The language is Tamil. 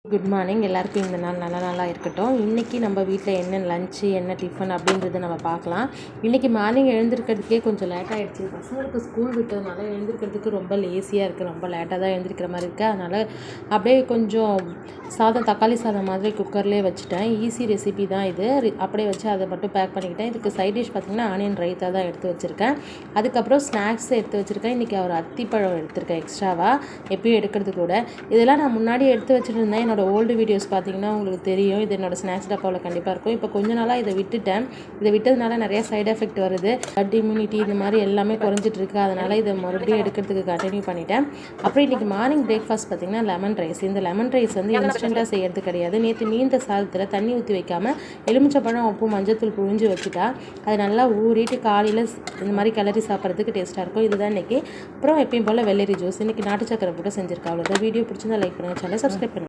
Good morning. எல்லாருக்கும் இந்த நாள் நல்ல நாளாக இருக்கட்டும். இன்றைக்கி நம்ம வீட்டில் என்ன லஞ்சு என்ன டிஃபன் அப்படின்றத நம்ம பார்க்கலாம். இன்றைக்கி மார்னிங் எழுந்திருக்கிறதுக்கே கொஞ்சம் லேட் ஆகிடுச்சு. பசங்களுக்கு ஸ்கூல் விட்டதுனால எழுந்திருக்கிறதுக்கு ரொம்ப லேசியாக இருக்குது. ரொம்ப லேட்டாக தான் எழுந்திருக்கிற மாதிரி இருக்குது. அதனால் அப்படியே கொஞ்சம் தக்காளி சாதம் மாதிரி குக்கர்லேயே வச்சுட்டேன். ஈஸி ரெசிபி தான் இது. அப்படியே வச்சு அதை மட்டும் பேக் பண்ணிக்கிட்டேன். இதுக்கு சைட் டிஷ் பார்த்திங்கன்னா ஆனியன் ரைத்தா தான் எடுத்து வச்சுருக்கேன். அதுக்கப்புறம் ஸ்நாக்ஸ் எடுத்து வச்சுருக்கேன். இன்றைக்கி ஒரு அத்திப்பழம் எடுத்திருக்கேன் எக்ஸ்ட்ராவாக, எப்பயும் எடுக்கிறது கூட. இதெல்லாம் நான் முன்னாடி எடுத்து வச்சுட்டு இருந்தேன். என்னோடய ஓல்டு வீடியோஸ் பார்த்திங்கன்னா உங்களுக்கு தெரியும். இது என்னோடய ஸ்நாக்ஸ் டப்பாவில் கண்டிப்பாக இருக்கும். இப்போ கொஞ்ச நாளாக இதை விட்டுட்டேன். இதை விட்டதுனால நிறைய சைடு எஃபெக்ட் வருது. பிளட் இம்யூனிட்டி இந்த மாதிரி எல்லாமே குறைஞ்சிட்டு இருக்குது. அதனால் இதை மறுபடியும் எடுக்கிறதுக்கு கண்டினியூ பண்ணிட்டேன். அப்புறம் இன்றைக்கி மார்னிங் பிரேக்ஃபாஸ்ட் பார்த்திங்கன்னா லெமன் ரைஸ். இந்த லெமன் ரைஸ் வந்து இன்ஸ்டண்ட்டாக செய்கிறது கிடையாது. நேற்று மீந்த சாதத்தில் தண்ணி ஊற்றி வைக்காமல் எலுமிச்சப்பழம் உப்பு மஞ்சத்தூள் புழிஞ்சு வச்சுட்டா அது நல்லா ஊறிட்டு காலையில் இந்த மாதிரி கிளறி சாப்பிட்றதுக்கு டேஸ்ட்டாக இருக்கும். இதுதான் இன்றைக்கி. அப்புறம் எப்பயும் போல் வெள்ளரி ஜூஸ். இன்றைக்கி நாட்டு சக்கரை போட்டு செஞ்சுருக்கேன். அவ்வளோதான். வீடியோ பிடிச்சிருந்தா லைக் பண்ணுங்கள், சேனலை சப்ஸ்கிரைப் பண்ணுங்கள்.